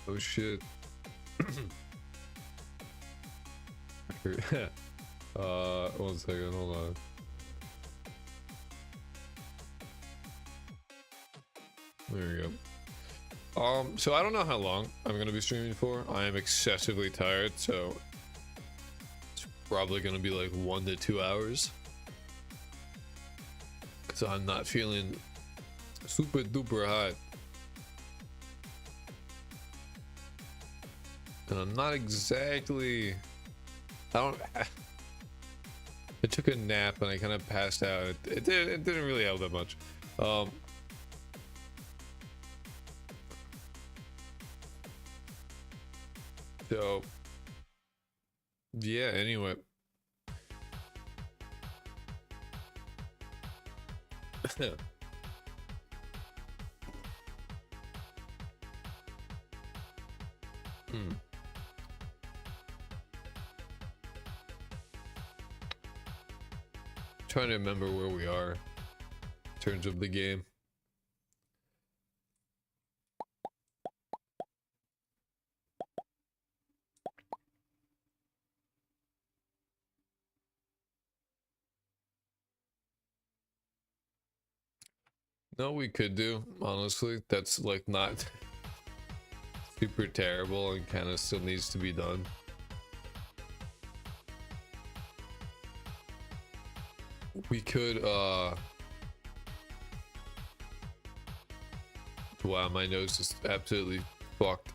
Oh shit. 1 second, hold on. There we go. So I don't know how long I'm gonna be streaming for. I am excessively tired, so it's probably gonna be like 1 to 2 hours. Cause I'm not feeling super duper hot. And I'm not exactly, I took a nap and I kind of passed out. It didn't really help that much. So yeah, anyway. Trying to remember where we are in terms of the game. No, we could do, honestly. That's like not super terrible and kind of still needs to be done. We could, wow, my nose is absolutely fucked.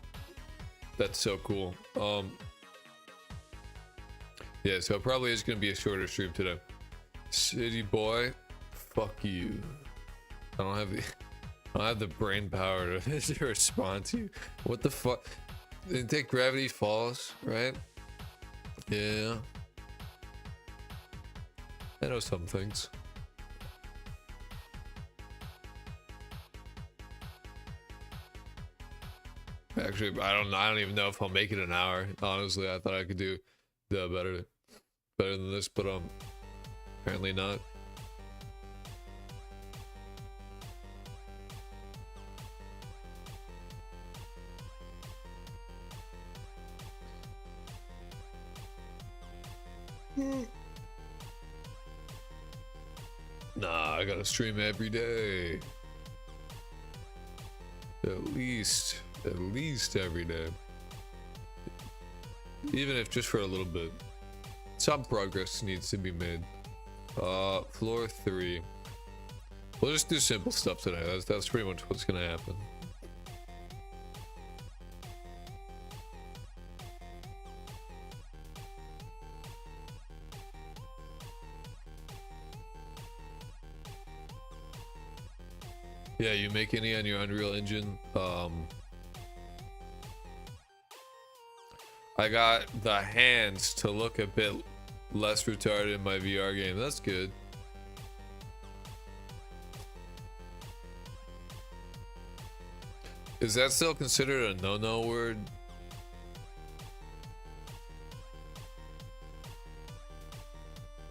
That's so cool. Yeah, so it probably is gonna be a shorter stream today. City boy, fuck you. I don't have the brain power to respond to you. What the fuck? Didn't think Gravity Falls, right? Yeah. I know some things. Actually, I don't even know if I'll make it an hour. Honestly, I thought I could do better than this, but apparently not. Nah, I gotta stream every day. At least every day. Even if just for a little bit. Some progress needs to be made. Floor 3. We'll just do simple stuff today. That's pretty much what's gonna happen. Yeah, you make any on your Unreal Engine. I got the hands to look a bit less retarded in my VR game. That's good. Is that still considered a no-no word?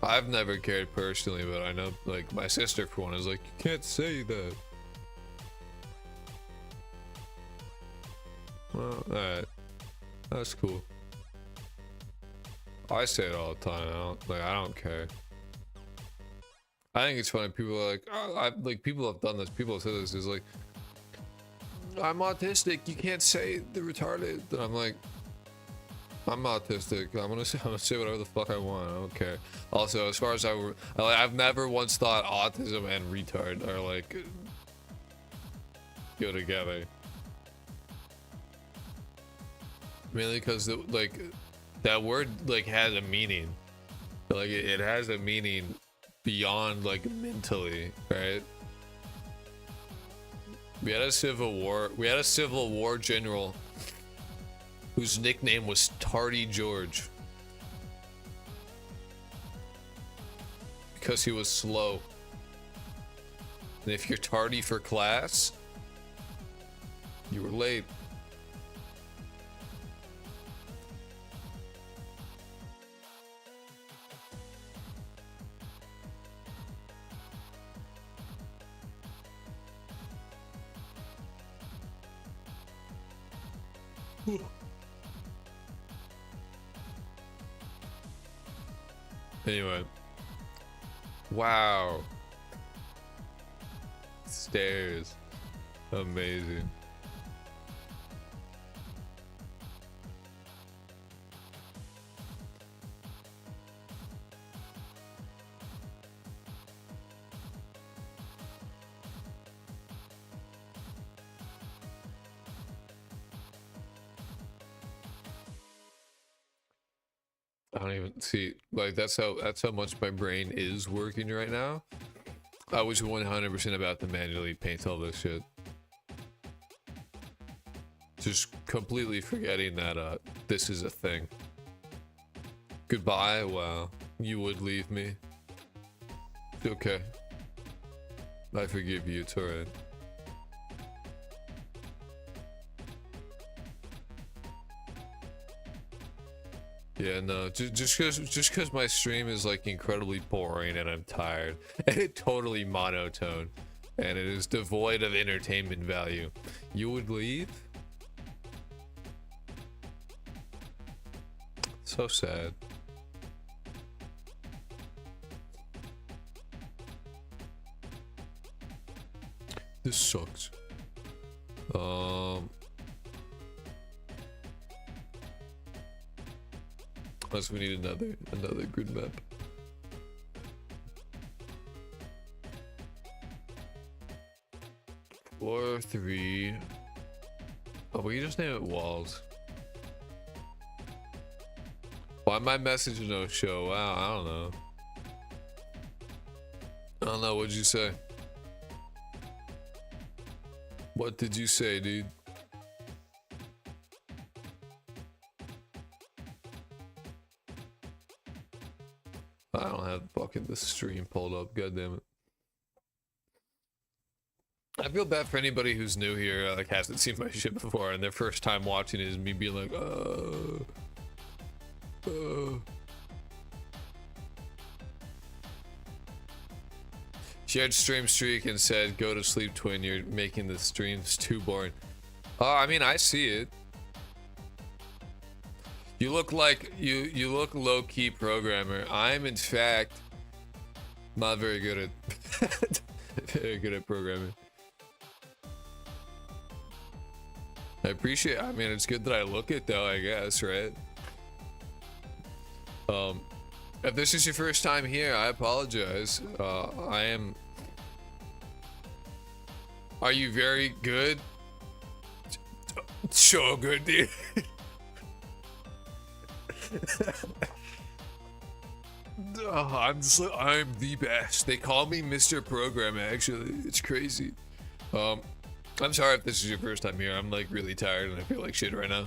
I've never cared personally, but I know, like, my sister for one is like, you can't say that. Well, alright. That's cool. I say it all the time. I don't care. I think it's funny. People are like, oh, people have done this. People have said this. Is like, I'm autistic. You can't say the retarded. And I'm like, I'm autistic. I'm gonna say whatever the fuck I want. I don't care. Also, as far as I've never once thought autism and retard are like go together. Mainly because like that word like has a meaning. Like it has a meaning beyond like mentally, right? We had a civil war general whose nickname was Tardy George because he was slow. And if you're tardy for class, you were late. Anyway. Wow. Stairs. Amazing. I don't even see, like, that's how much my brain is working right now. I was 100% about to manually paint all this shit. Just completely forgetting that this is a thing. Goodbye. Wow, you would leave me. Okay, I forgive you. It's alright. Yeah, no, just cause my stream is like incredibly boring and I'm tired and it's totally monotone and it is devoid of entertainment value, you would leave? So sad. This sucks. Unless we need another grid map. Floor 3. Oh, we can just name it walls. Why my message no show? Wow, I don't know. I don't know, what'd you say? What did you say, dude? I don't have fucking the stream pulled up, god damn it. I feel bad for anybody who's new here, like hasn't seen my shit before, and their first time watching it is me being like, Shared stream streak and said, go to sleep, twin, you're making the streams too boring. Oh, I mean, I see it. You look like you look low-key programmer. I'm in fact not very good at programming. I appreciate, I mean, it's good that I look it though, I guess, right? If this is your first time here, I apologize. Are you very good? So good, dude. Oh, I'm the best. They call me Mr. Program, actually. It's crazy. I'm sorry if this is your first time here. I'm like really tired and I feel like shit right now.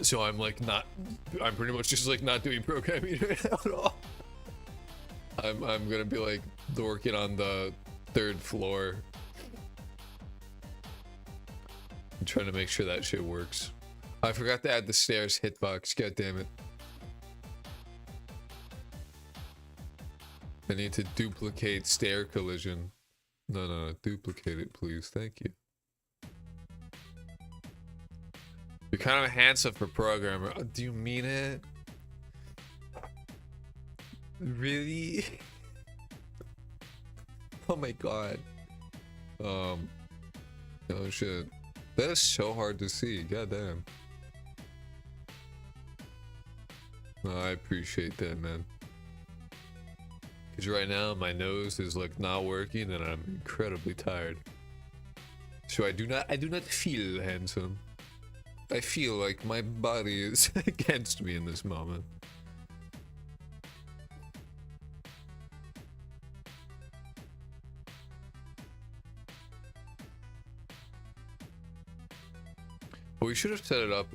So I'm like I'm pretty much just like not doing programming right now at all. I'm gonna be like working on the 3rd floor. I'm trying to make sure that shit works. I forgot to add the stairs hitbox, god damn it. I need to duplicate stair collision. No, duplicate it please, thank you. You're kind of handsome for programmer. Oh, do you mean it? Really? Oh my god. Oh shit. That is so hard to see, god damn. No, I appreciate that, man. Because right now my nose is like not working and I'm incredibly tired. So I do not feel handsome. I feel like my body is against me in this moment. But we should have set it up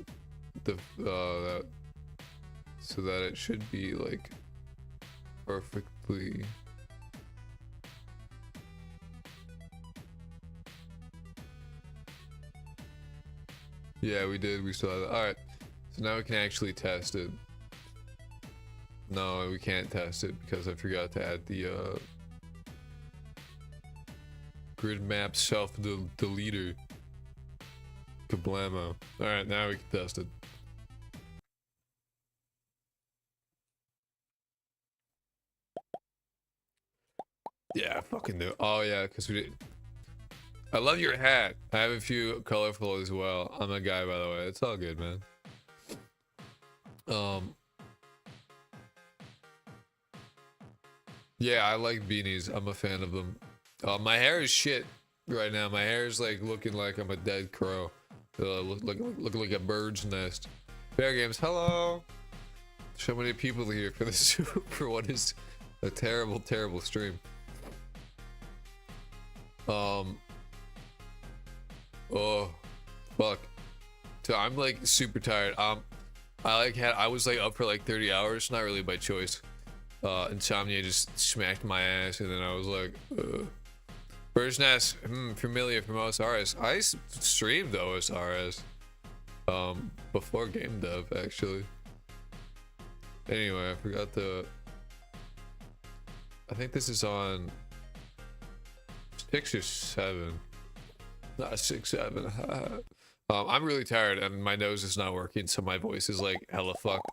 so that it should be like perfectly. Yeah, we did. We still have it. Alright. So now we can actually test it. No, we can't test it because I forgot to add the grid map self-deleter. Kablamo. Alright, now we can test it. Yeah, fucking do. Oh yeah, because we did. I love your hat. I have a few colorful as well. I'm a guy, by the way. It's all good, man. Yeah, I like beanies. I'm a fan of them. My hair is shit right now. My hair is like looking like I'm a dead crow. Look like a bird's nest. Bear Games, hello. So many people here for this for what is a terrible, terrible stream. Oh, fuck. So I'm like super tired. I was like up for like 30 hours, not really by choice. Insomnia just smacked my ass, and then I was like, Bird's Nest, familiar from OSRS. I streamed OSRS before game dev, actually. Anyway, I forgot to. I think this is on 6 or 7. Not 6, 7. I'm really tired, and my nose is not working, so my voice is like hella fucked.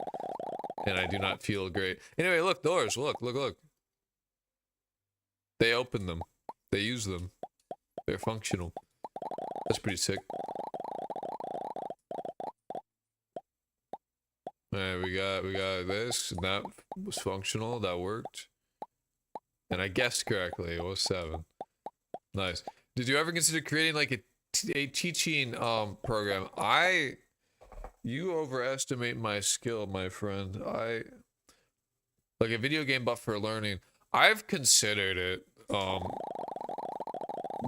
And I do not feel great. Anyway, look, doors. Look. They open them. They use them. They're functional. That's pretty sick. Alright, we got this, and that was functional. That worked. And I guessed correctly. It was 7. Nice. Did you ever consider creating like a teaching program? You overestimate my skill, my friend. Like a video game buff for learning. I've considered it.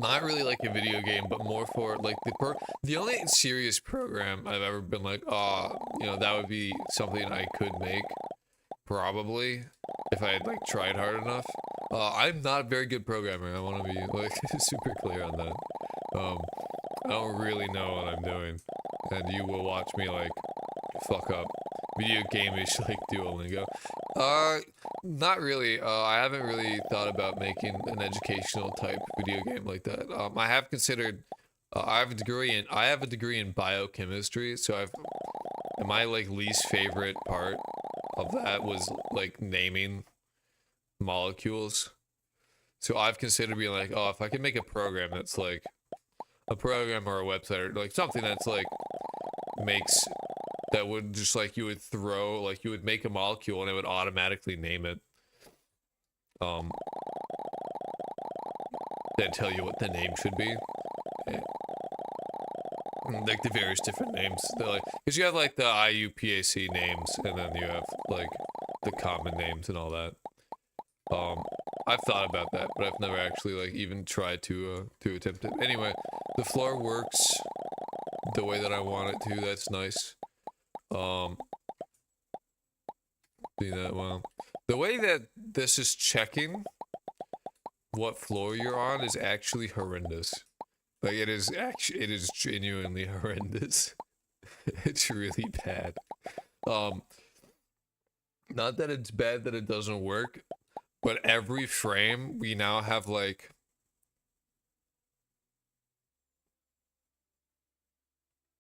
Not really like a video game, but more for like the only serious program I've ever been like, you know, that would be something I could make, probably, if I had like tried hard enough. I'm not a very good programmer. I want to be like super clear on that. I don't really know what I'm doing, and you will watch me like fuck up video game-ish like Duolingo. Not really. I haven't really thought about making an educational type video game like that. I have considered. I have a degree in biochemistry, so my like least favorite part of that was like naming molecules. So I've considered being like, oh, if I could make a program that's like a program or a website or like something that's like that would just like you would make a molecule and it would automatically name it. Then tell you what the name should be. Like the various different names. They're like, because you have like the IUPAC names, and then you have like the common names and all that. I've thought about that, but I've never actually like even tried to attempt it. Anyway, the floor works the way that I want it to. That's nice. Well, the way that this is checking what floor you're on is actually horrendous. Like it is genuinely horrendous. It's really bad. Not that it's bad that it doesn't work, but every frame we now have like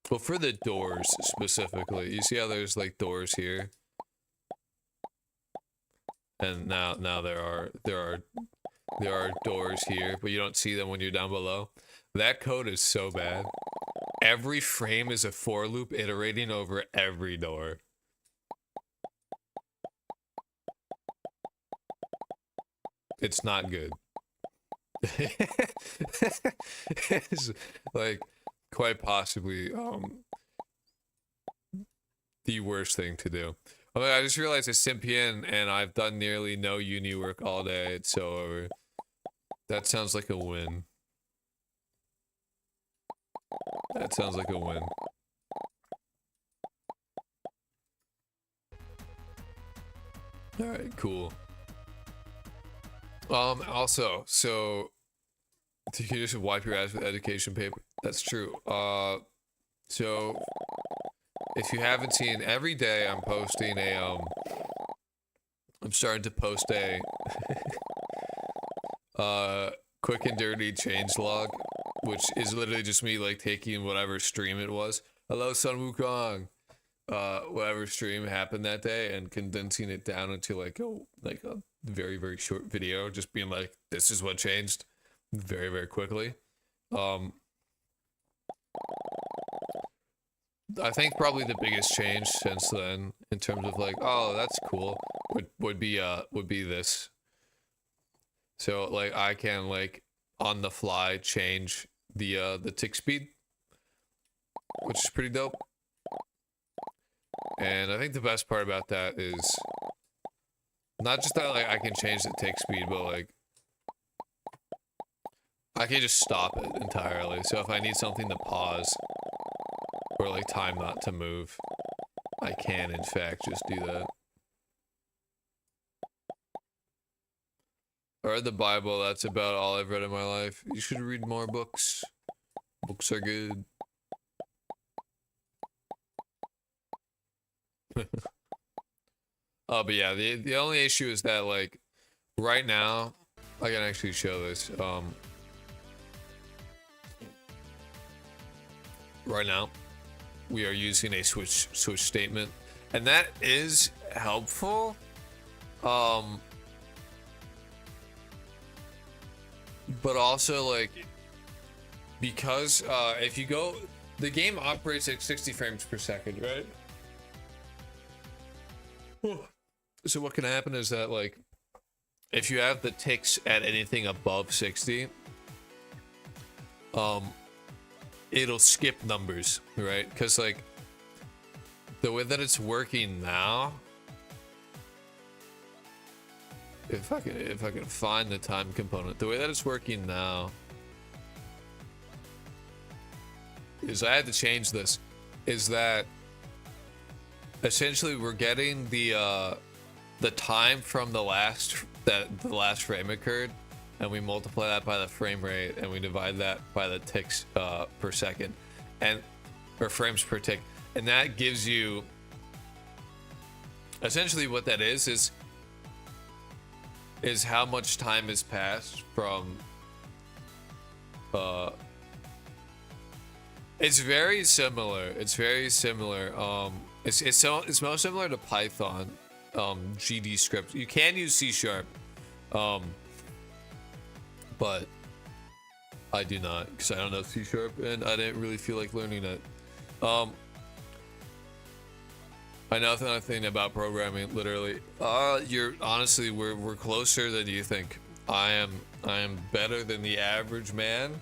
well, for the doors specifically, you see how there's like doors here, and now there are doors here, but you don't see them when you're down below. That code is so bad. Every frame is a for loop iterating over every door. It's not good. It's like quite possibly the worst thing to do. Oh, I just realized it's Simpian and I've done nearly no uni work all day. It's so over. That sounds like a win. That sounds like a win. Alright, cool. Also, so you can just wipe your ass with education paper. That's true. So if you haven't seen, every day I'm posting a I'm starting to post a quick and dirty changelog which is literally just me like taking whatever stream it was. Hello, Sun Wukong. Whatever stream happened that day and condensing it down into like a very, very short video, just being like, this is what changed very, very quickly. I think probably the biggest change since then in terms of like, oh, that's cool, would be this. So like I can like on the fly change the tick speed, which is pretty dope. And I think the best part about that is not just that like I can change the tick speed, but like I can just stop it entirely. So if I need something to pause or like time not to move, I can in fact just do that. I read the Bible, that's about all I've read in my life. You should read more books. Books are good. Oh, but yeah, the only issue is that like right now, I can actually show this. Right now, we are using a switch statement, and that is helpful. But also like because if you go, the game operates at 60 frames per second, right? So what can happen is that like if you have the ticks at anything above 60, it'll skip numbers, right? Because like the way that it's working now, if I can find the time component, the way that it's working now is I had to change this, is that essentially we're getting the time from the last frame occurred, and we multiply that by the frame rate, and we divide that by the ticks per second, or frames per tick, and that gives you essentially what that is how much time has passed from. It's very similar. It's very similar. It's most similar to Python, GD script. You can use C#, but I do not, because I don't know C#, and I didn't really feel like learning it. I know nothing about programming, literally. Honestly, we're closer than you think. I am better than the average man.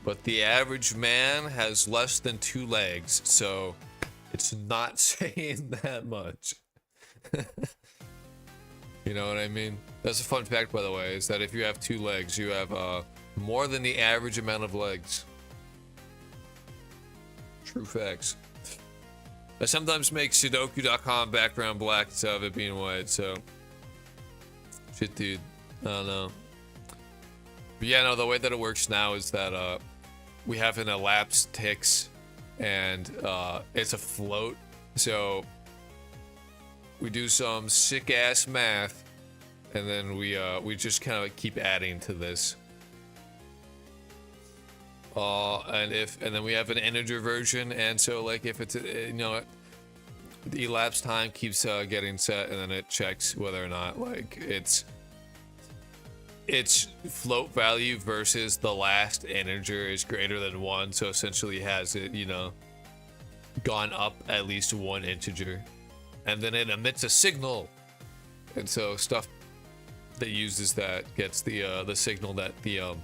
But the average man has less than 2 legs, so it's not saying that much. You know what I mean? That's a fun fact, by the way, is that if you have 2 legs, you have more than the average amount of legs. True facts. I sometimes make Sudoku.com background black instead of it being white, so... Shit, dude. I don't know. But yeah, no, the way that it works now is that, we have an elapsed ticks, and it's a float, so we do some sick ass math, and then we just kind of keep adding to this. And then we have an integer version, and so like if it's you know, the elapsed time keeps getting set, and then it checks whether or not like its float value versus the last integer is greater than 1, so essentially has it, you know, gone up at least 1 integer, and then it emits a signal, and so stuff that uses that gets the signal that the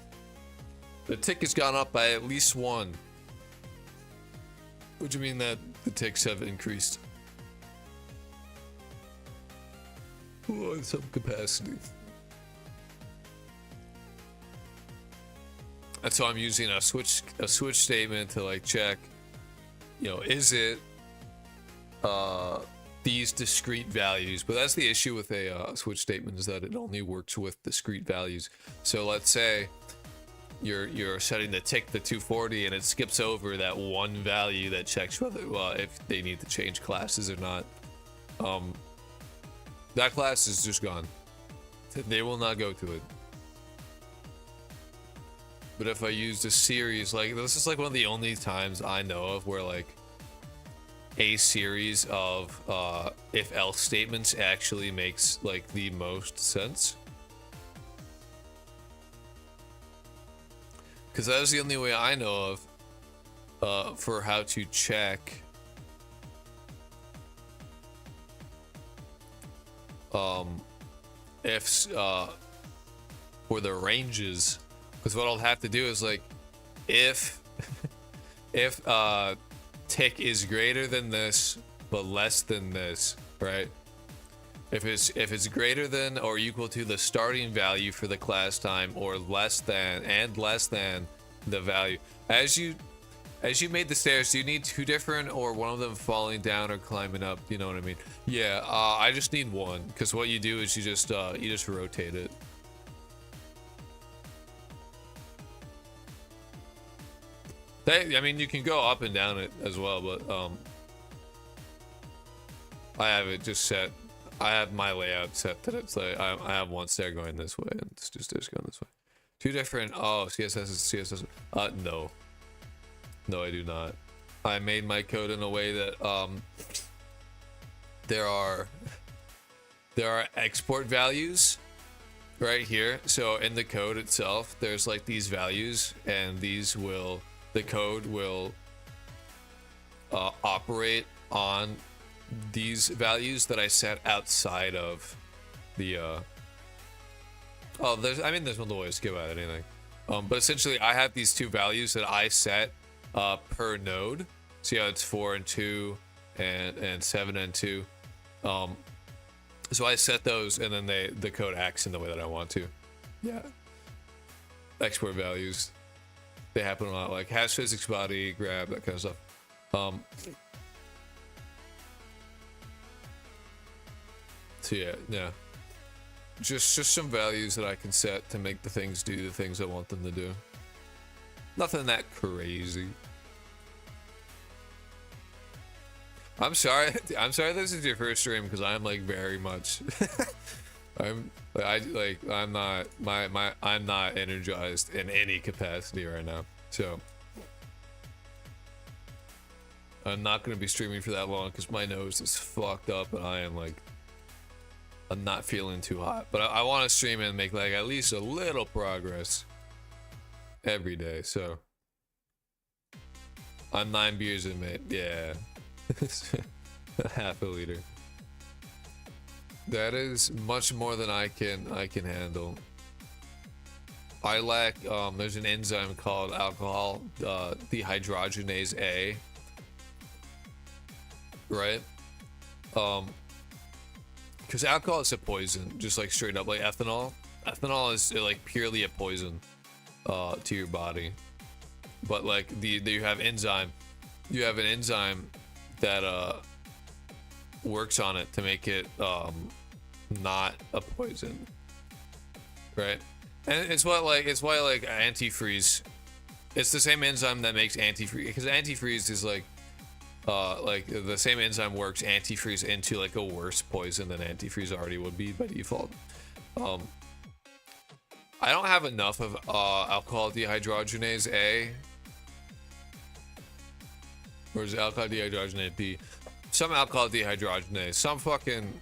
tick has gone up by at least 1, which would mean that the ticks have increased in some capacity. And so I'm using a switch statement to like check, you know, is it these discrete values? But that's the issue with a switch statement, is that it only works with discrete values. So let's say you're setting the tick to 240, and it skips over that one value that checks whether if they need to change classes or not. That class is just gone. They will not go to it. But if I used a series, like this is like one of the only times I know of where like a series of if else statements actually makes like the most sense. Because that is the only way I know of for how to check ifs for the ranges. Because what I'll have to do is like if if tick is greater than this but less than this, right? If it's greater than or equal to the starting value for the class time, or less than the value. As you made the stairs, do you need two different, or one of them falling down or climbing up? You know what I mean? Yeah, I just need one, because what you do is you just rotate it. I mean, you can go up and down it as well, but I have it just set. I have my layout set that it's like I have one stair going this way and it's just going this way. Two different. Oh, CSS is CSS. No, I do not. I made my code in a way that there are export values right here. So in the code itself, there's like these values, and the code will operate on these values that I set outside of the there's multiple ways to go about anything, but essentially I have these two values that I set per node. See how it's 4 and 2 and 7 and 2. So I set those, and then the code acts in the way that I want to. Yeah, export values, they happen a lot, like hash physics body grab, that kind of stuff. So yeah, just some values that I can set to make the things do the things I want them to do. Nothing that crazy. I'm sorry this is your first stream, because I'm like very much I'm not energized in any capacity right now, so I'm not going to be streaming for that long because my nose is fucked up and I'm not feeling too hot. But I want to stream and make like at least a little progress every day. So I'm 9 beers in, mate. Yeah. Half a liter. That is much more than I can handle. I lack there's an enzyme called alcohol dehydrogenase A, right? Because alcohol is a poison, just like straight up, like ethanol is like purely a poison to your body. But like you have an enzyme that works on it to make it not a poison, right? And it's why antifreeze, it's the same enzyme that makes antifreeze, because antifreeze is like the same enzyme works antifreeze into like a worse poison than antifreeze already would be by default. I don't have enough of alcohol dehydrogenase A, or is it alcohol dehydrogenase B? Some alcohol dehydrogenase, some fucking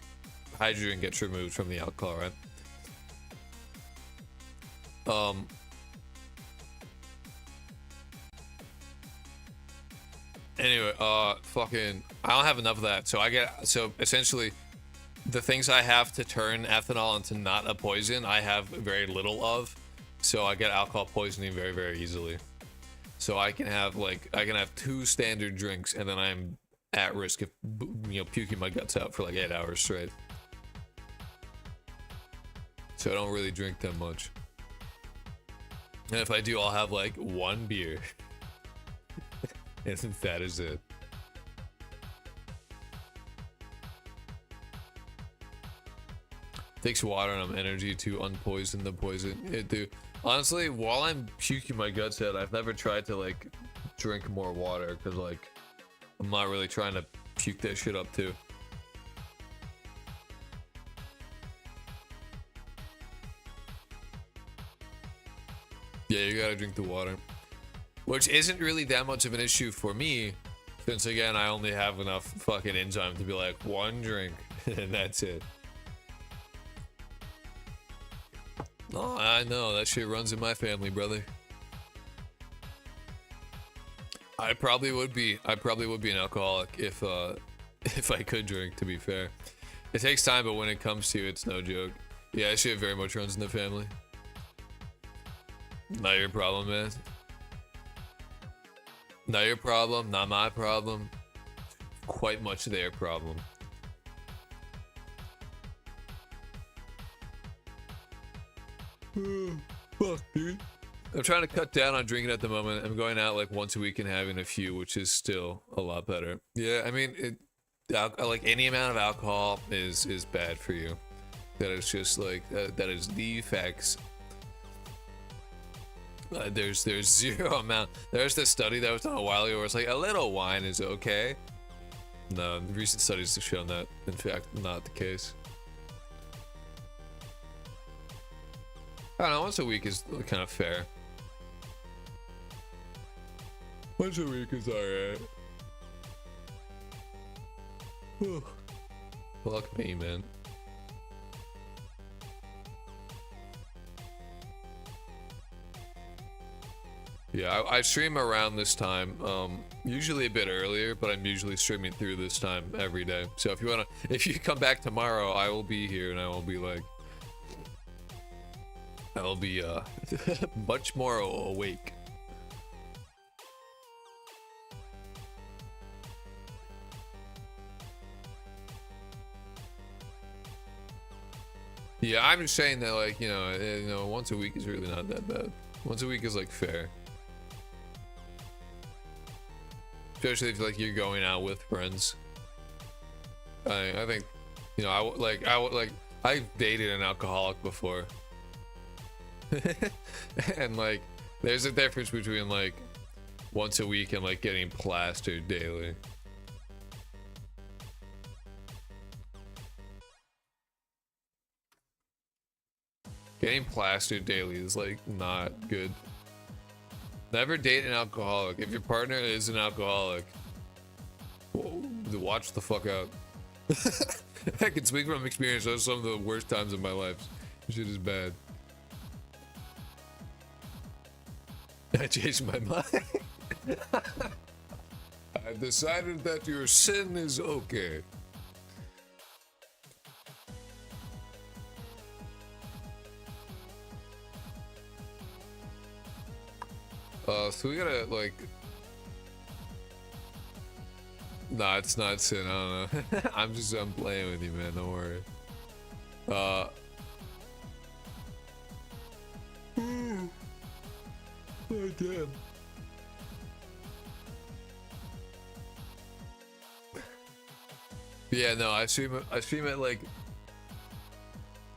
hydrogen gets removed from the alcohol, right? Anyway, fucking, I don't have enough of that, so essentially, the things I have to turn ethanol into not a poison, I have very little of, so I get alcohol poisoning very, very easily. So I can have 2 standard drinks, and then I'm at risk of, puking my guts out for like 8 hours straight. So I don't really drink that much. And if I do, I'll have like 1 beer. And that is it. Takes water and energy to unpoison the poison. It do. Honestly, while I'm puking my guts out, I've never tried to like drink more water, because like I'm not really trying to puke that shit up too. Yeah, you gotta drink the water. Which isn't really that much of an issue for me, since again, I only have enough fucking enzyme to be like, one drink, and that's it. Oh, I know, that shit runs in my family, brother. I probably would be an alcoholic if if I could drink, to be fair. It takes time, but when it comes to it, it's no joke. Yeah, that shit very much runs in the family. Not your problem, man. Not your problem, not my problem. Quite much their problem. Fuck, dude. I'm trying to cut down on drinking at the moment. I'm going out like once a week and having a few, which is still a lot better. Yeah, I mean, like any amount of alcohol is bad for you. That is just like that is the effects. There's zero amount. There's this study that was done a while ago where it's like a little wine is okay. No, recent studies have shown that, in fact, not the case. I don't know, once a week is kind of fair. Once a week is alright. Fuck me, man. Yeah, I stream around this time, usually a bit earlier, but I'm usually streaming through this time every day. So if you come back tomorrow, I will be here and I will be like, I will be much more awake. Yeah, I'm just saying that, like, you know, once a week is really not that bad. Once a week is like fair. Especially if like you're going out with friends. I think, you know, I've dated an alcoholic before. And like, there's a difference between like once a week and like getting plastered daily. Getting plastered daily is like not good. Never date an alcoholic. If your partner is an alcoholic, watch the fuck out. I can speak from experience. Those are some of the worst times of my life. Shit is bad. I changed my mind. I decided that your sin is okay. So we gotta like, nah, it's not sin. I don't know. I'm playing with you, man. Don't worry. Oh, damn. Yeah, no, I stream at like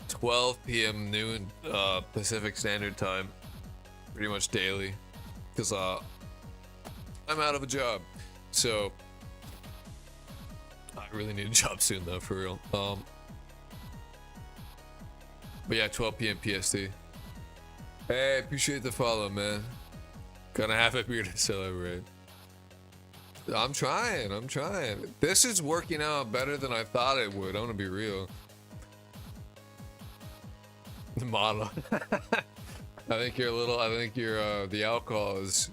12 p.m. noon Pacific Standard Time, pretty much daily, because I'm out of a job, so I really need a job soon though, for real. But yeah, 12 p.m. PST. Hey, appreciate the follow, man. Gonna have a beer to celebrate. I'm trying. This is working out better than I thought it would. I'm gonna be real. The model. I think the alcohol is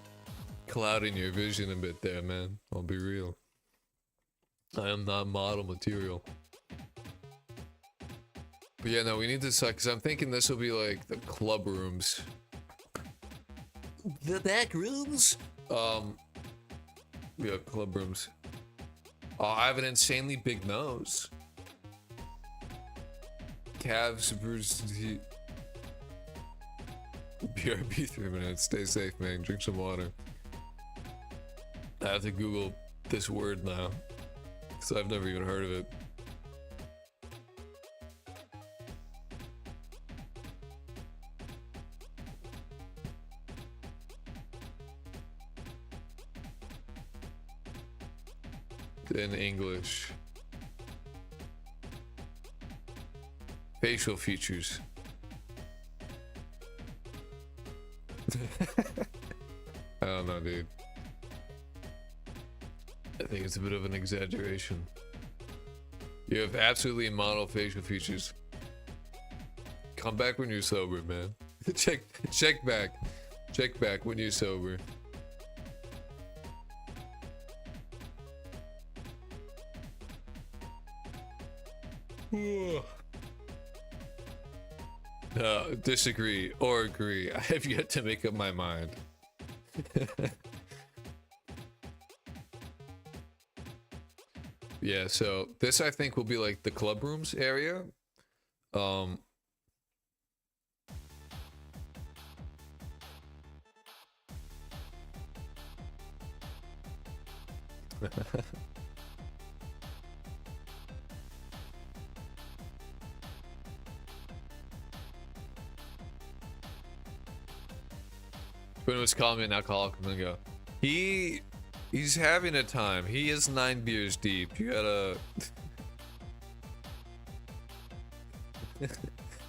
clouding your vision a bit there, man. I'll be real. I am not model material. But yeah, no, we need to suck, because I'm thinking this will be like the club rooms. The back rooms? Yeah, club rooms. Oh, I have an insanely big nose. Calves, bruised heat. BRB 3 minutes. Stay safe, man. Drink some water. I have to Google this word now, because I've never even heard of it. In English. Facial features. I don't know, dude. I think it's a bit of an exaggeration. You have absolutely model facial features. Come back when you're sober, man. check back. Check back when you're sober. Disagree or agree. I have yet to make up my mind. Yeah, so this I think will be like the club rooms area. When it was calling me an alcoholic, I'm gonna go. He's having a time. He is 9 beers deep. You gotta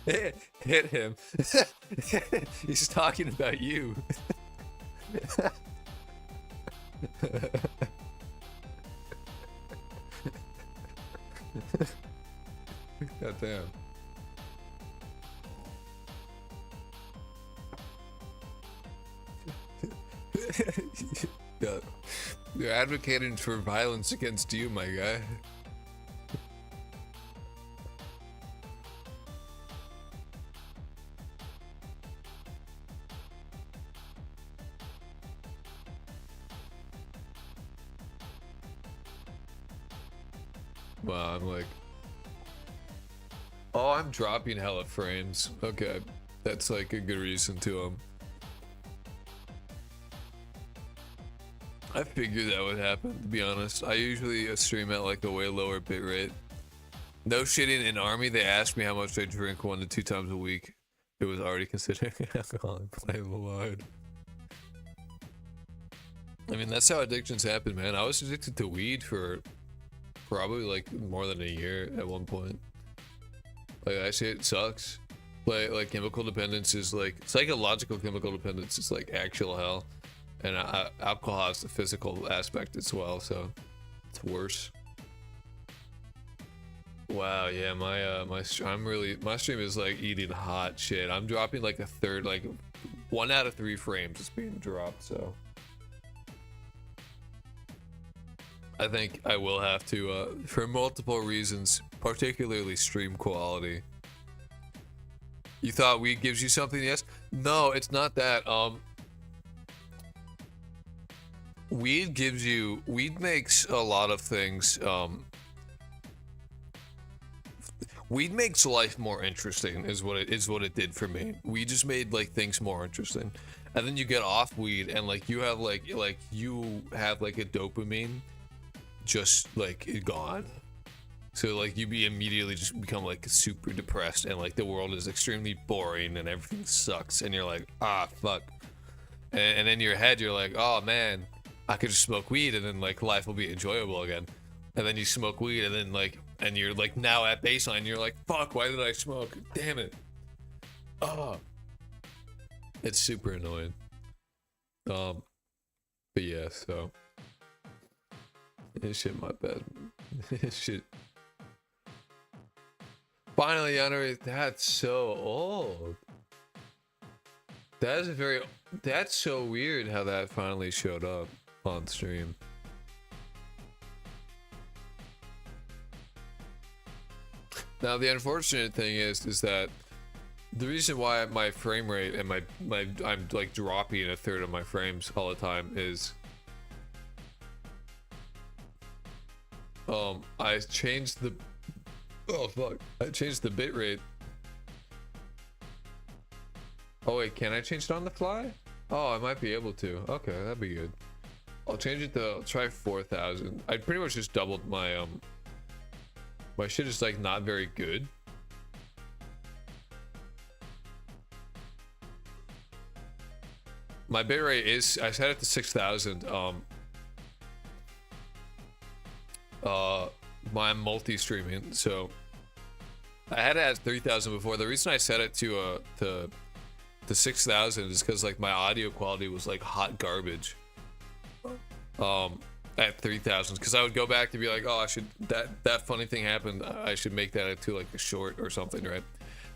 hit him. He's talking about you. God damn. Yeah. You're advocating for violence against you, my guy. Well, I'm like, oh, I'm dropping hella frames. Okay, that's like a good reason to I figured that would happen, to be honest. I usually stream at like a way lower bitrate. No shitting, in Army, they asked me how much I drink 1 to 2 times a week. It was already considered alcohol and playable hard. I mean, that's how addictions happen, man. I was addicted to weed for probably like more than a year at one point. Like, that shit sucks. Like chemical dependence is like, psychological chemical dependence is like actual hell. And alcohol has the physical aspect as well, so it's worse. Wow, yeah, my stream is like eating hot shit. I'm dropping like a third, like 1 out of 3 frames is being dropped, so I think I will have to, for multiple reasons, particularly stream quality. You thought weed gives you something? Yes. No, it's not that. Weed makes a lot of things, weed makes life more interesting is what it did for me. We just made like things more interesting. And then you get off weed and like you have like a dopamine just like gone. So like you immediately just become like super depressed and like the world is extremely boring and everything sucks and you're like, ah, fuck. And in your head you're like, oh man, I could just smoke weed and then like life will be enjoyable again. And then you smoke weed and then like, and you're like now at baseline, you're like, fuck, why did I smoke? Damn it. Oh, it's super annoying. But yeah, so shit, my bad. Shit. Finally, Yandere, that's so old. That's so weird how that finally showed up on stream. Now the unfortunate thing is that the reason why my frame rate and I'm like dropping a third of my frames all the time is I changed the bit rate. Oh wait, can I change it on the fly? Oh, I might be able to. Okay, that'd be good. I'll change it to, I'll try 4,000. I pretty much just doubled my my shit is like not very good. My bitrate is, I set it to 6,000. My multi-streaming, so I had it at 3,000 before. The reason I set it to the 6,000 is because like my audio quality was like hot garbage. At 3,000, because I would go back to be like, oh, I should that funny thing happened. I should make that into like a short or something, right?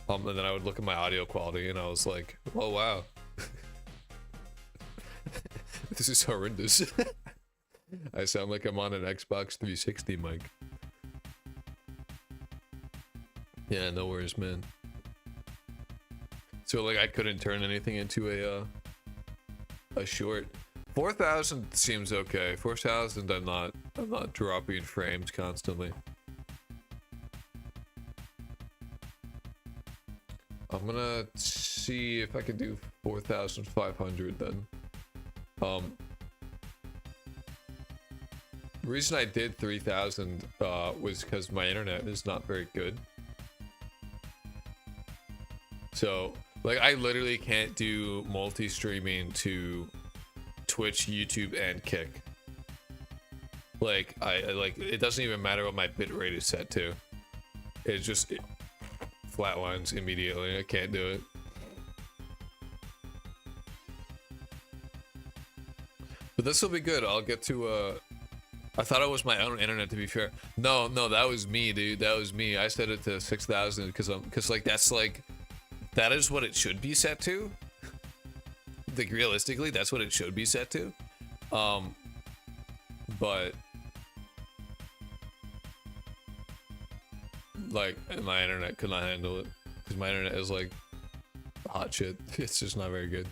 And then I would look at my audio quality and I was like, oh wow, this is horrendous. I sound like I'm on an Xbox 360 mic. Yeah, no worries, man. So like I couldn't turn anything into a short. 4,000 seems okay. 4,000 I'm not dropping frames constantly. I'm gonna see if I can do 4,500 then. The reason I did 3,000 was because my internet is not very good. So like I literally can't do multi-streaming to Twitch, YouTube, and Kick. Like I like it doesn't even matter what my bitrate is set to. It just flatlines immediately. I can't do it. But this will be good. I'll get to I thought it was my own internet, to be fair. No, that was me, dude. That was me. I set it to 6,000 because like that is what it should be set to. Like realistically, that's what it should be set to. But like my internet could not handle it because my internet is like hot shit. It's just not very good.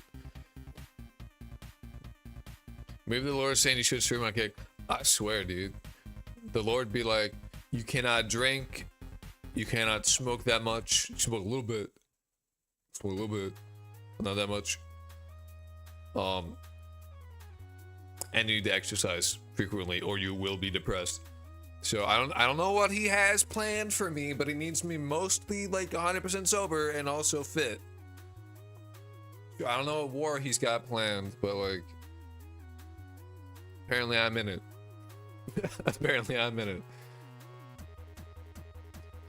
Maybe the Lord is saying you should stream on Kick. I swear, dude. The Lord be like, you cannot drink, you cannot smoke that much. You smoke a little bit. Smoke a little bit, not that much. And you need to exercise frequently or you will be depressed. So I don't know what he has planned for me, but he needs me mostly like 100% sober and also fit. I don't know what war he's got planned, but like apparently I'm in it. Apparently I'm in it.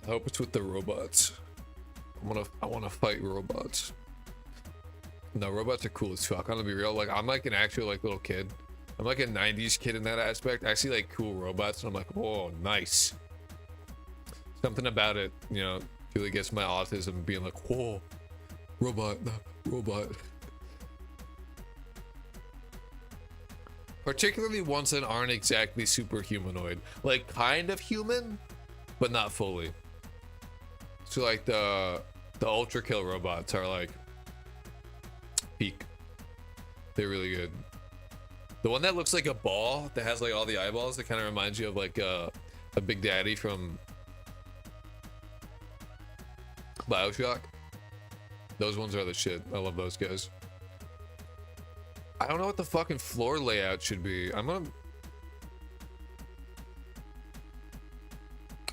I hope it's with the robots. I wanna fight robots. No, robots are cool as fuck. I'm gonna be real. Like, I'm like an actual like little kid. I'm like a 90s kid in that aspect. I see like cool robots and I'm like, oh, nice. Something about it, you know, really gets my autism being like, whoa, robot, robot. Particularly ones that aren't exactly super humanoid. Like kind of human, but not fully. So like the ultra kill robots are like peak. They're really good. The one that looks like a ball that has like all the eyeballs, that kind of reminds you of like a Big Daddy from BioShock. Those ones are the shit. I love those guys. I don't know what the fucking floor layout should be. I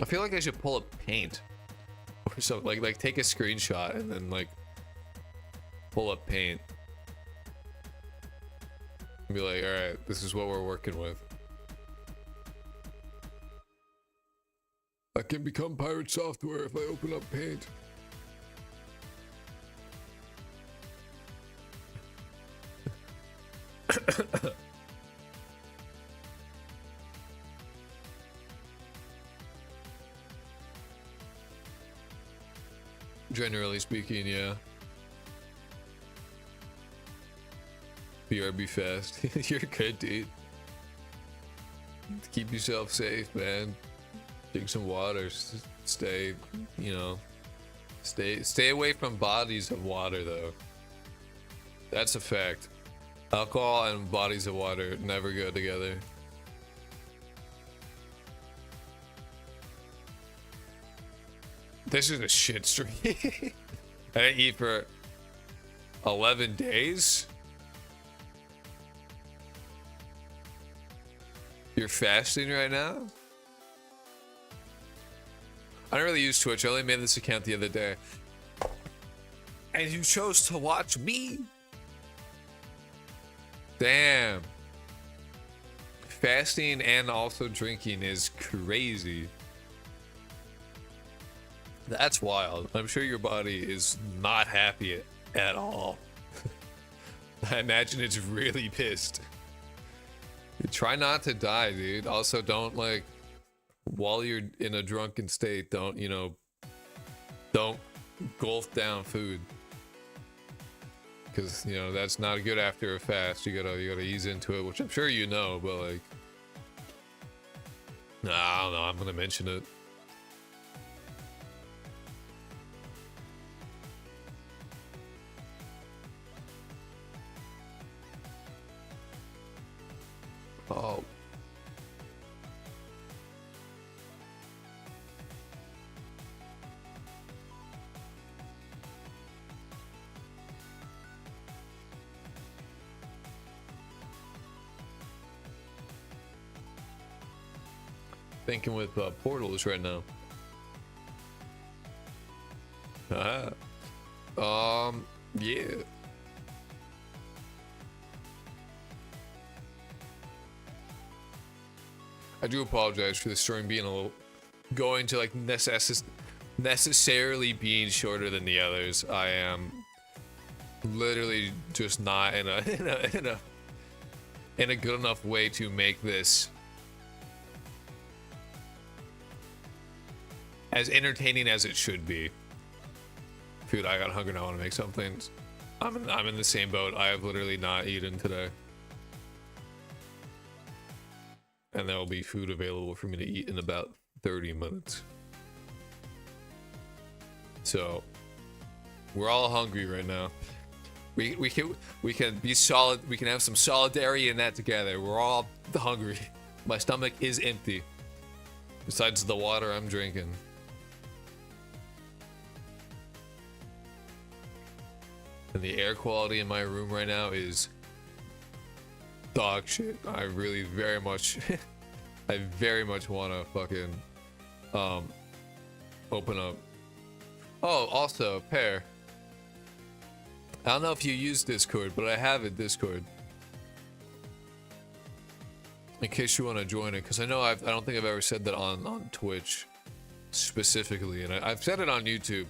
feel like I should pull up paint or something. Like take a screenshot and then like pull up paint and be like, all right, this is what we're working with. I can become pirate software if I open up paint. Generally speaking, yeah. BRB fast. You're good, dude. Keep yourself safe, man. Drink some water. Stay, you know, stay away from bodies of water, though. That's a fact. Alcohol and bodies of water never go together. This is a shit stream. I didn't eat for 11 days. You're fasting right now? I don't really use Twitch. I only made this account the other day. And you chose to watch me? Damn. Fasting and also drinking is crazy. That's wild. I'm sure your body is not happy at all. I imagine it's really pissed. Try not to die, dude. Also, don't like, while you're in a drunken state, don't, you know, don't gulp down food. Because, you know, that's not good after a fast. You gotta ease into it, which I'm sure you know, but like, nah, I don't know, I'm gonna mention it. Oh. Thinking with portals right now. Yeah. I do apologize for the stream being a little, going to like necessarily being shorter than the others. I am literally just not in a good enough way to make this as entertaining as it should be. Dude, I got hungry now. I want to make something. I'm in the same boat. I have literally not eaten today. And there will be food available for me to eat in about 30 minutes. So we're all hungry right now. We can be solid. We can have some solidarity in that together. We're all hungry. My stomach is empty. Besides the water I'm drinking. And the air quality in my room right now is dog shit. I really very much I very much want to fucking open up. Oh, also, Pear, I don't know if you use Discord, but I have a Discord in case you want to join it, because I know I don't think I've ever said that on Twitch specifically, and I've said it on YouTube.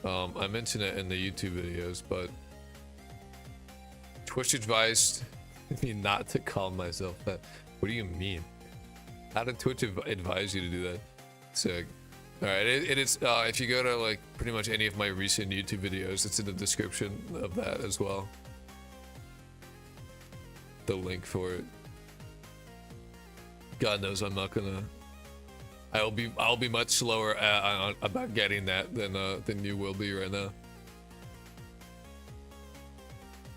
I mentioned it in the YouTube videos, but Twitch advised me not to call myself that. What do you mean? How did Twitch advise you to do that? Sick. All right, it is. If you go to like pretty much any of my recent YouTube videos, it's in the description of that as well. The link for it. God knows I'm not gonna. I'll be much slower about getting that than you will be right now.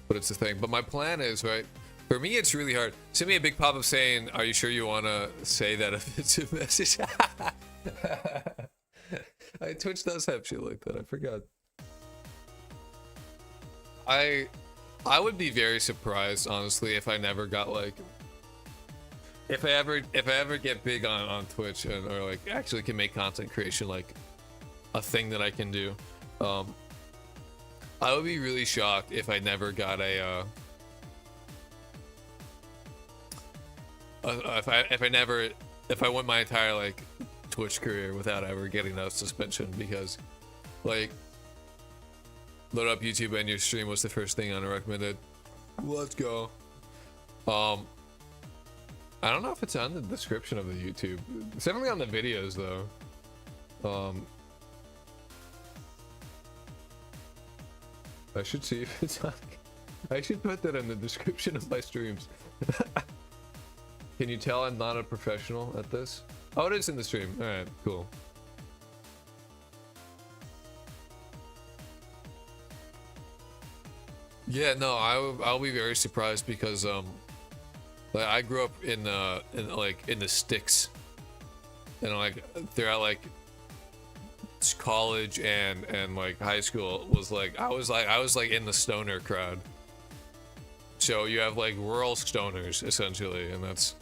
But it's the thing. But my plan is, right, for me it's really hard. Send me a big pop-up saying, "Are you sure you want to say that if it's a message?" Twitch does have shit like that. I forgot. I would be very surprised, honestly, if I never got like. If I ever get big on Twitch or like actually can make content creation like a thing that I can do, I would be really shocked if I never got a if I went my entire like Twitch career without ever getting a suspension, because like load up YouTube and your stream was the first thing on recommended. Let's go. I don't know if it's on the description of the YouTube. It's definitely on the videos though. I should see if it's on. I should put that in the description of my streams. Can you tell I'm not a professional at this? Oh, it is in the stream. All right, cool. Yeah, no, I'll be very surprised because like I grew up in the sticks, and like throughout like college and like high school was like I was like in the stoner crowd. So you have like rural stoners essentially, and that's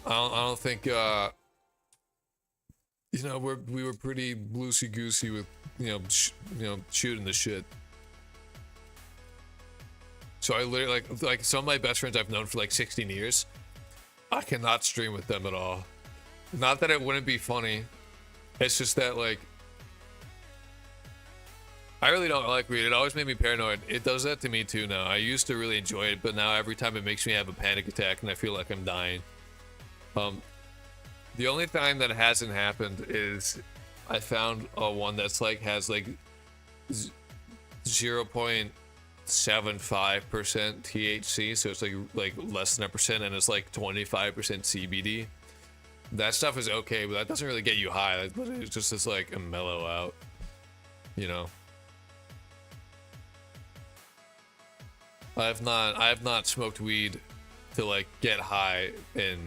I don't think you know we were pretty loosey goosey with shooting the shit. So I literally like some of my best friends I've known for like 16 years. I cannot stream with them at all. Not that it wouldn't be funny. It's just that like I really don't like weed. It always made me paranoid. It does that to me too now. I used to really enjoy it, but now every time it makes me have a panic attack and I feel like I'm dying. The only time that hasn't happened is I found one that's like has like 0.75% THC, so it's like less than a percent, and it's like 25% CBD. That stuff is okay, but that doesn't really get you high. It's just this like a mellow out, you know. I have not smoked weed to like get high in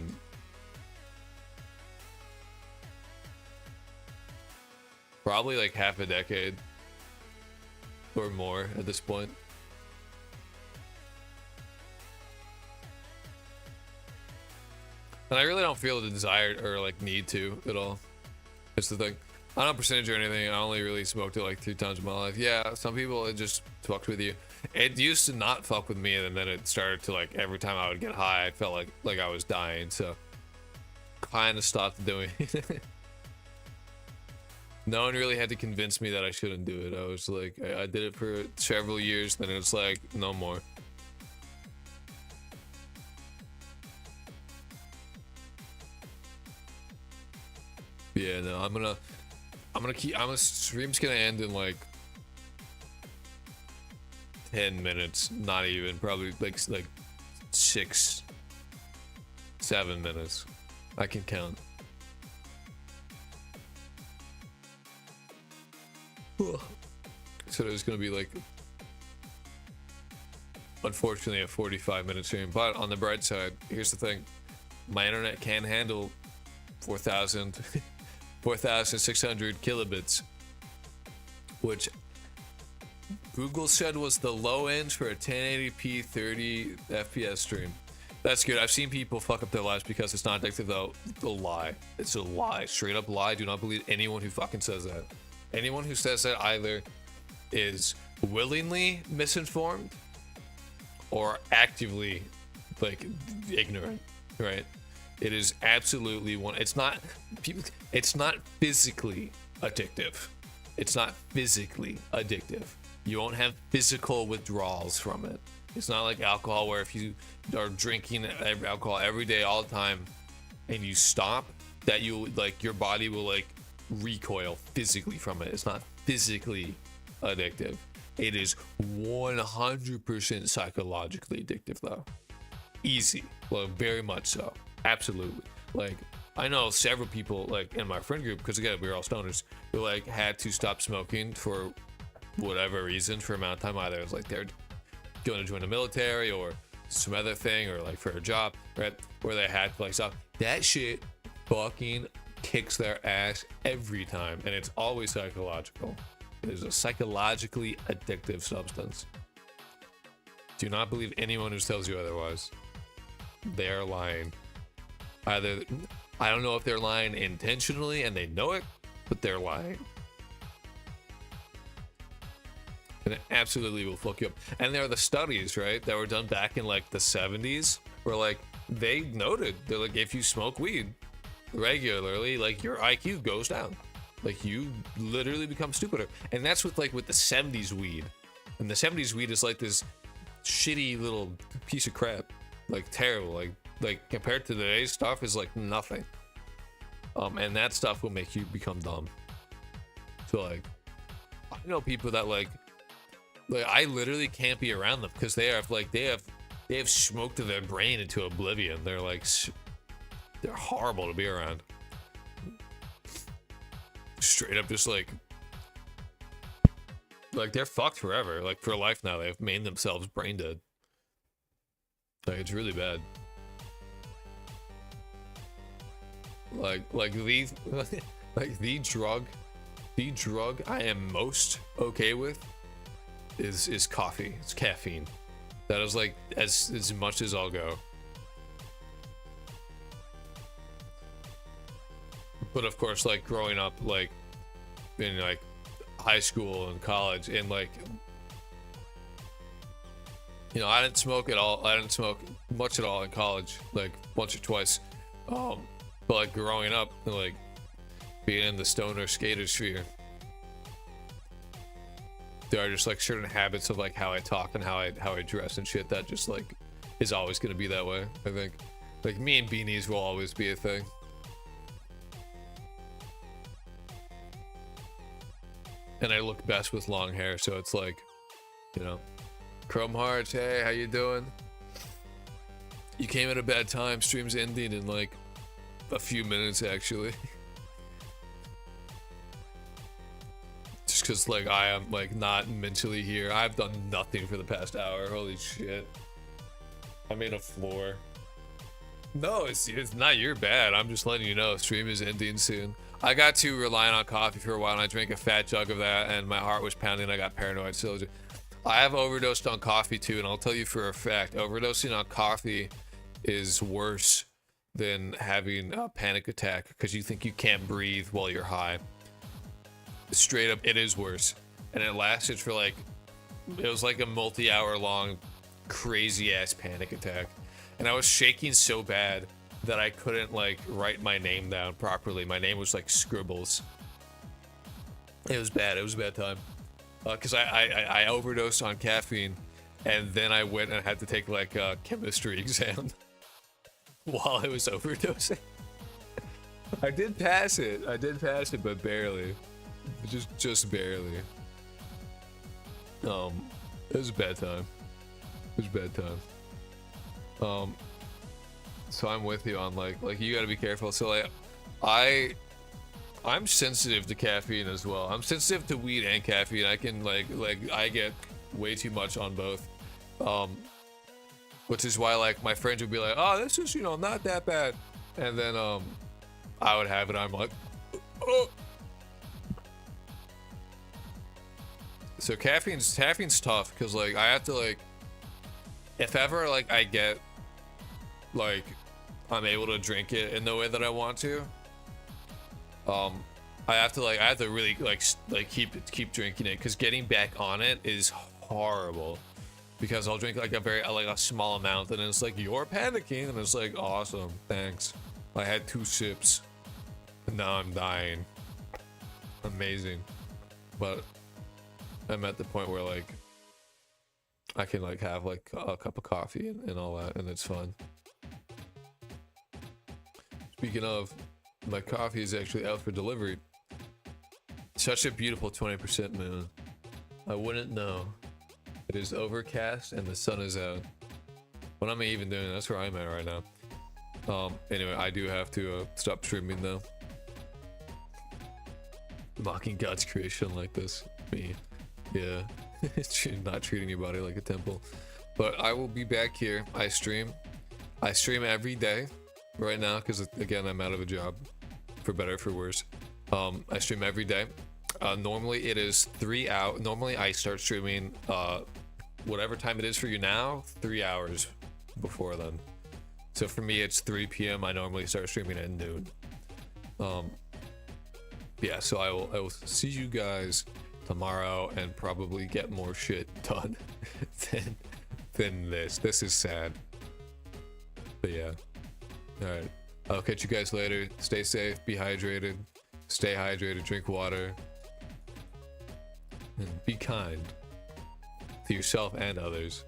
probably like half a decade or more at this point. And I really don't feel the desire or like need to at all. It's the thing. I don't percentage or anything. I only really smoked it like 3 times in my life. Yeah, some people, it just fucked with you. It used to not fuck with me, and then it started to like every time I would get high, I felt like I was dying. So kind of stopped doing it. No one really had to convince me that I shouldn't do it. I was like, I did it for several years, then it's like no more. Yeah, no, I'm gonna stream's gonna end in like 10 minutes, not even, probably like 6, 7 minutes. I can count. So it was gonna be like, unfortunately, a 45-minute stream. But on the bright side, here's the thing: my internet can handle 4,600 kilobits, which Google said was the low end for a 1080p 30 FPS stream. That's good. I've seen people fuck up their lives because it's not addictive, though. A lie. It's a lie. Straight up lie. Do not believe anyone who fucking says that. Anyone who says that either is willingly misinformed or actively like ignorant, right? It is absolutely one. It's not physically addictive. It's not physically addictive. You won't have physical withdrawals from it. It's not like alcohol, where if you are drinking alcohol every day all the time and you stop, that you like your body will like recoil physically from it. It's not physically addictive. It is 100% psychologically addictive, though. Easy. Well, very much so. Absolutely. Like, I know several people like in my friend group, because again, we were all stoners, who like had to stop smoking for whatever reason for amount of time. Either it was like they're going to join the military or some other thing, or like for a job, right? Where they had to like stop. That shit fucking kicks their ass every time, and it's always psychological. It is a psychologically addictive substance. Do not believe anyone who tells you otherwise. They are lying. Either, I don't know if they're lying intentionally and they know it, but they're lying. And it absolutely will fuck you up. And there are the studies, right, that were done back in like the 70s, where like they noted, they're like, if you smoke weed regularly, like your IQ goes down. Like you literally become stupider. And that's with the 70s weed. And the 70s weed is like this shitty little piece of crap. Like terrible. Like compared to today's stuff is like nothing. And that stuff will make you become dumb. So like, I know people that like I literally can't be around them because they have smoked their brain into oblivion. They're like, they're horrible to be around. Straight up, just like they're fucked forever, like for life now. They've made themselves brain dead. Like it's really bad. Like the drug I am most okay with is coffee. It's caffeine. That is like as much as I'll go. But of course, like growing up, like in like high school and college, and like, you know, I didn't smoke at all. I didn't smoke much at all in college, like once or twice. But like growing up, and like being in the stoner skater sphere, there are just like certain habits of like how I talk and how I dress and shit that just like is always gonna be that way. I think like me and beanies will always be a thing. And I look best with long hair, so it's like, you know, Chrome Hearts, hey, how you doing? You came at a bad time. Stream's ending in like a few minutes, actually. Just because like I am like not mentally here. I've done nothing for the past hour. Holy shit. I made a floor. No, it's not your bad. I'm just letting you know stream is ending soon. I got too reliant on coffee for a while and I drank a fat jug of that and my heart was pounding. I got paranoid. So I have overdosed on coffee too, and I'll tell you for a fact, overdosing on coffee is worse than having a panic attack because you think you can't breathe while you're high. Straight up, it is worse. And it lasted for like, it was like a multi-hour long crazy ass panic attack. And I was shaking so bad that I couldn't like write my name down properly. My name was like scribbles. It was bad. It was a bad time. Because I overdosed on caffeine, and then I went and had to take like a chemistry exam while I was overdosing. I did pass it, but barely. Just barely. It was a bad time. It was a bad time. So I'm with you on like you gotta be careful. So like I'm sensitive to caffeine as well. I'm sensitive to weed and caffeine. I can like I get way too much on both. Which is why like my friends would be like, oh, this is, you know, not that bad. And then I would have it, I'm like, oh. So caffeine's tough because like I have to like, if ever like I get like I'm able to drink it in the way that I want to, I have to really like keep drinking it because getting back on it is horrible because I'll drink like a small amount and it's like you're panicking and it's like awesome, thanks. I had 2 sips and now I'm dying. Amazing. But I'm at the point where like I can like have like a cup of coffee and all that and it's fun. Speaking of, my coffee is actually out for delivery. Such a beautiful 20% moon. I wouldn't know. It is overcast and the sun is out. What am I even doing? That's where I'm at right now. Anyway, I do have to stop streaming though. Mocking God's creation like this. Me. Yeah. Not treating your body like a temple. But I will be back here. I stream every day right now because again I'm out of a job, for better or for worse. I stream every day. Normally it is 3 hours. Normally I start streaming whatever time it is for you now, 3 hours before then. So for me it's 3 p.m. I normally start streaming at noon. Yeah, so I will see you guys tomorrow and probably get more shit done than this. This is sad. But yeah. Alright. I'll catch you guys later. Stay safe, be hydrated, stay hydrated, drink water, and be kind to yourself and others.